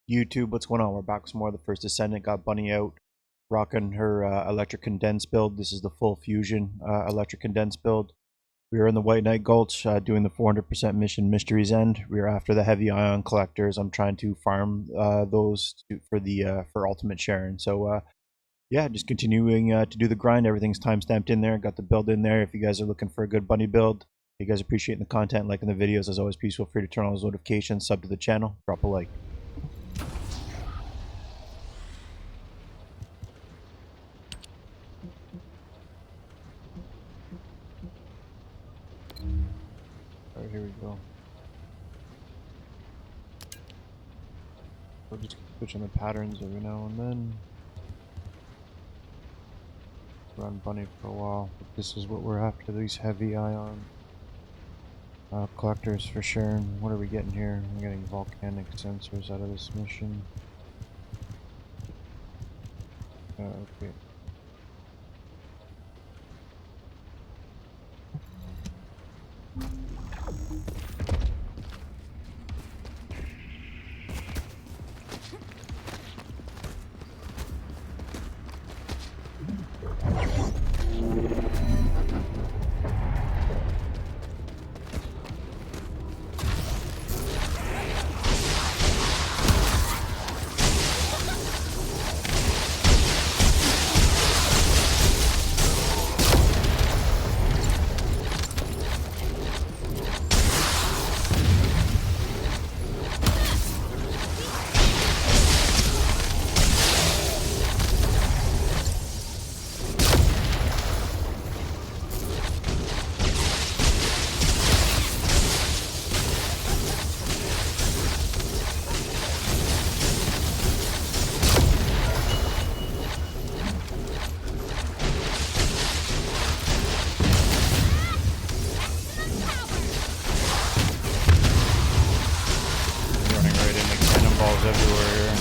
YouTube, what's going on? We're back with some more of the First Descendant. Got Bunny out, rocking her Electric Condense build. This is the full Fusion Electric Condense build. We are in the White Knight Gulch doing the 400% mission Mystery's End. We are after the heavy ion collectors. I'm trying to farm those for Ultimate Sharon. So yeah, just continuing to do the grind. Everything's time stamped in there. Got the build in there. If you guys are looking for a good Bunny build, if you guys appreciating the content, liking the videos, as always, please feel free to turn on those notifications, sub to the channel, drop a like. Alright, here we go. We'll just switch on the patterns every now and then. Run Bunny for a while, but this is what we're after, these heavy ion collectors for Sharon. What are we getting here? We're getting volcanic sensors out of this mission. Okay. Everywhere.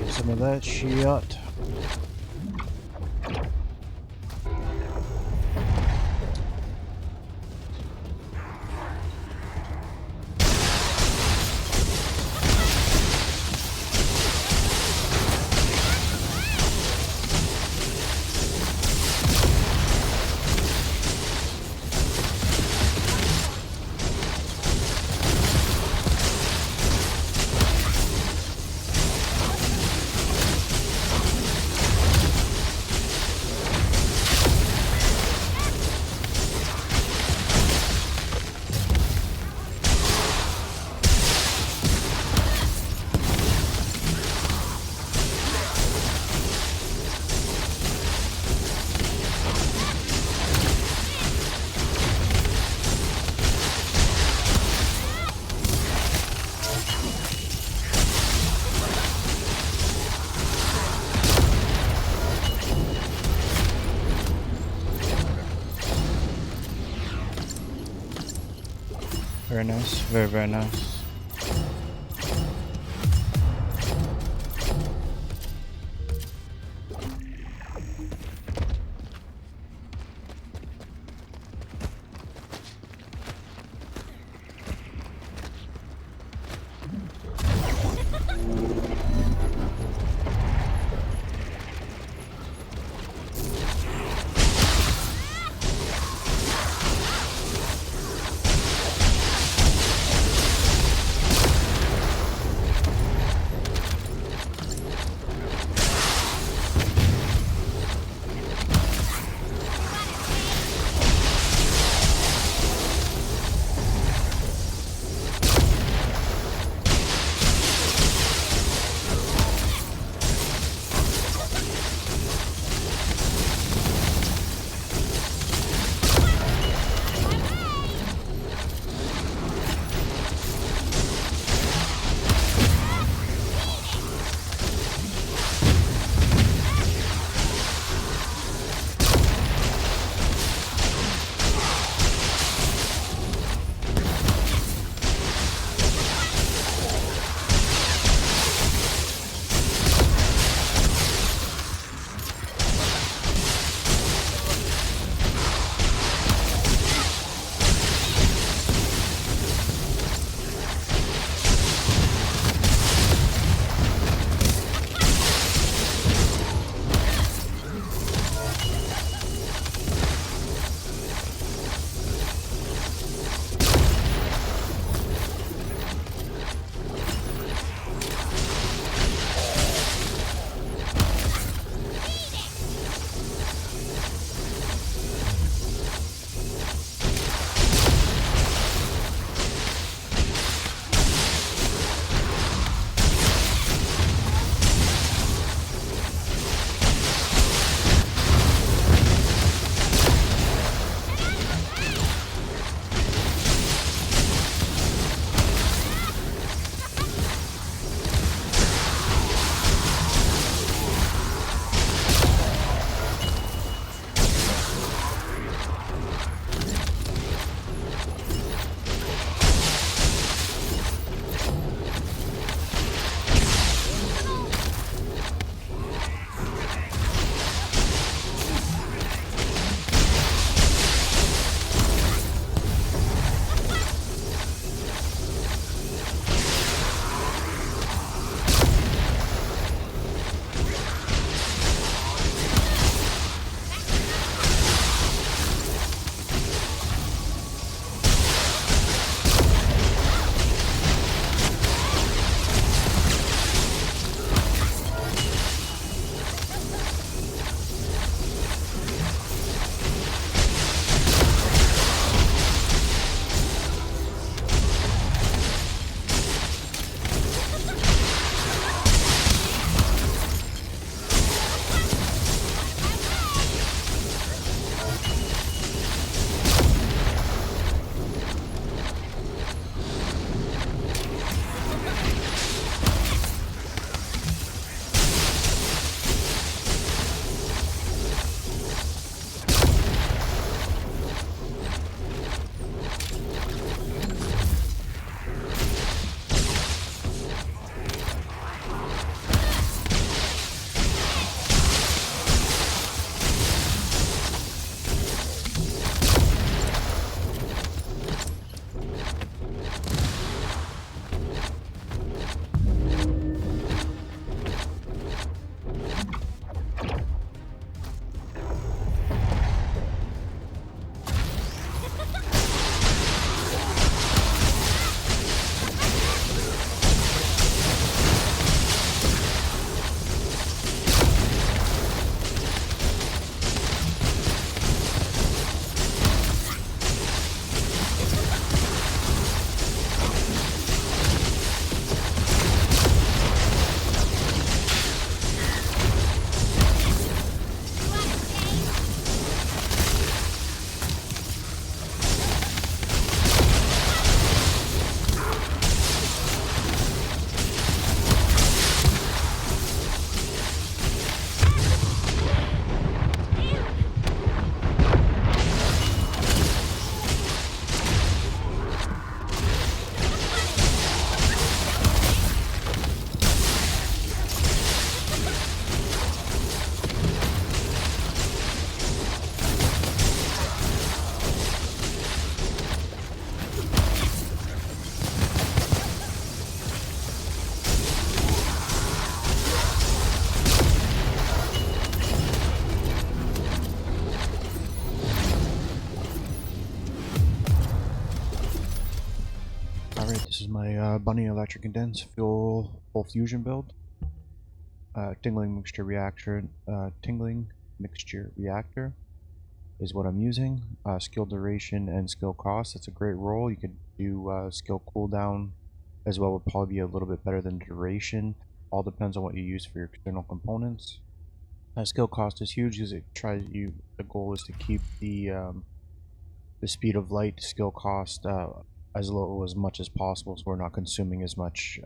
Some of that shit. Very nice. Very, very nice. Bunny Electric Condense Full Fusion build. Tingling mixture reactor is what I'm using. Skill duration and skill cost. It's a great roll. You could do skill cooldown as well. Would probably be a little bit better than duration. All depends on what you use for your external components. Skill cost is huge because the goal is to keep the speed of light skill cost as low as much as possible, so we're not consuming as much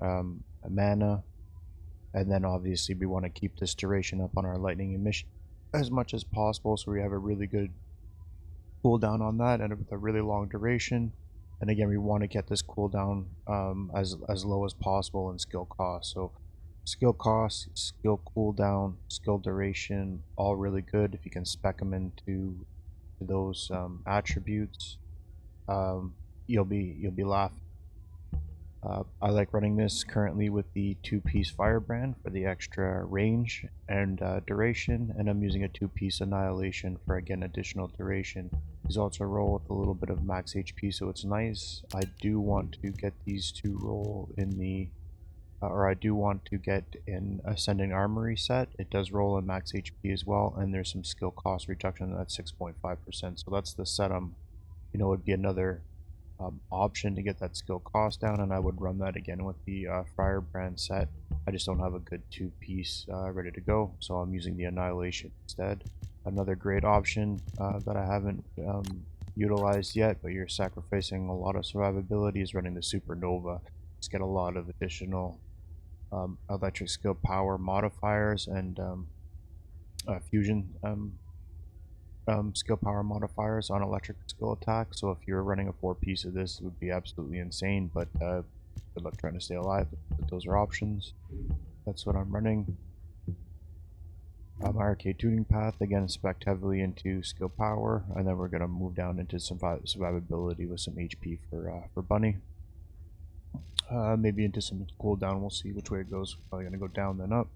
mana. And then obviously we want to keep this duration up on our lightning emission as much as possible, so we have a really good cooldown on that and with a really long duration. And again, we want to get this cooldown as low as possible in skill cost. So skill cost, skill cooldown, skill duration, all really good if you can spec them into those attributes. You'll be laughing. I like running this currently with the 2-piece firebrand for the extra range and duration, and I'm using a 2-piece annihilation for again additional duration. These also roll with a little bit of max HP, so it's nice. I do want to get these to roll in the I do want to get an Ascending Armory set. It does roll in max HP as well, and there's some skill cost reduction at 6.5%. So that's the set would be another option to get that skill cost down, and I would run that again with the Firebrand set. I just don't have a good 2-piece ready to go, so I'm using the Annihilation instead. Another great option that I haven't utilized yet, but you're sacrificing a lot of survivability, is running the Supernova. Just get a lot of additional electric skill power modifiers and fusion skill power modifiers on electric skill attack. So if you're running a 4-piece of this, it would be absolutely insane, but good luck trying to stay alive. But those are options. That's what I'm running. My arcade tuning path, again, spec'd heavily into skill power, and then we're going to move down into survivability with some HP for Bunny. Maybe into some cooldown. We'll see which way it goes. Probably going to go down then up.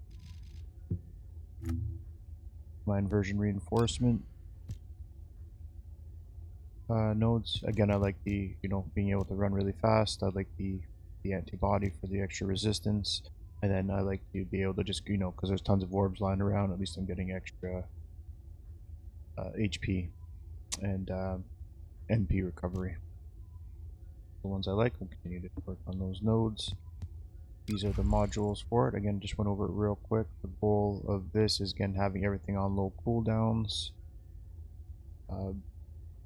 My inversion reinforcement nodes. Again, I like the being able to run really fast. I like the antibody for the extra resistance, and then I like to be able to just because there's tons of orbs lying around. At least I'm getting extra HP and MP recovery. The ones I like, we'll continue to work on those nodes. These are the modules for it. Again, just went over it real quick. The goal of this is again having everything on low cooldowns.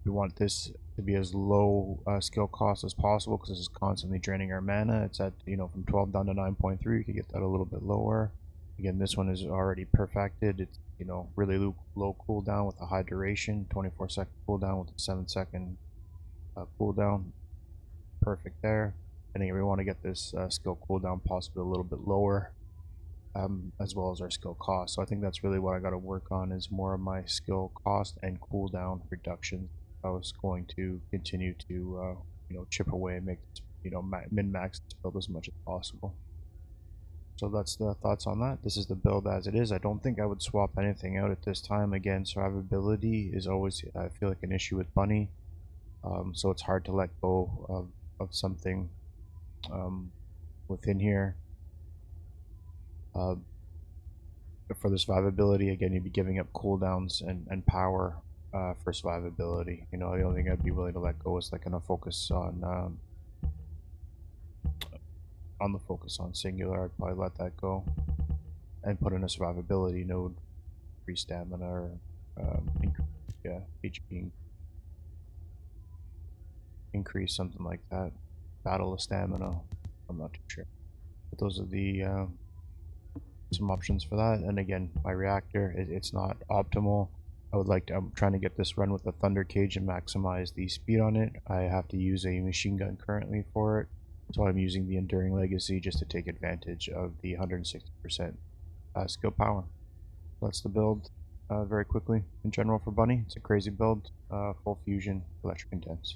We want this to be as low skill cost as possible because this is constantly draining our mana. It's at from 12 down to 9.3. You can get that a little bit lower. Again, this one is already perfected. It's really low cooldown with a high duration, 24-second cooldown with a 7-second cooldown. Perfect there. And again, we want to get this skill cooldown possibly a little bit lower, as well as our skill cost. So I think that's really what I got to work on, is more of my skill cost and cooldown reduction. I was going to continue to chip away and make this, min-max this build as much as possible. So that's the thoughts on that. This is the build as it is. I don't think I would swap anything out at this time. Again, survivability is always, I feel like, an issue with Bunny. So it's hard to let go of something within here. For the survivability, again, you'd be giving up cooldowns and power for survivability. The only thing I'd be willing to let go is like a focus on the focus on singular. I'd probably let that go and put in a survivability node, free stamina or HP increase, something like that. Battle of stamina, I'm not too sure. But those are the some options for that. And again, my reactor, it's not optimal. I'm trying to get this run with a thunder cage and maximize the speed on it. I have to use a machine gun currently for it, so I'm using the Enduring Legacy just to take advantage of the 160% skill power. That's the build very quickly in general for Bunny. It's a crazy build, full fusion, electric condense.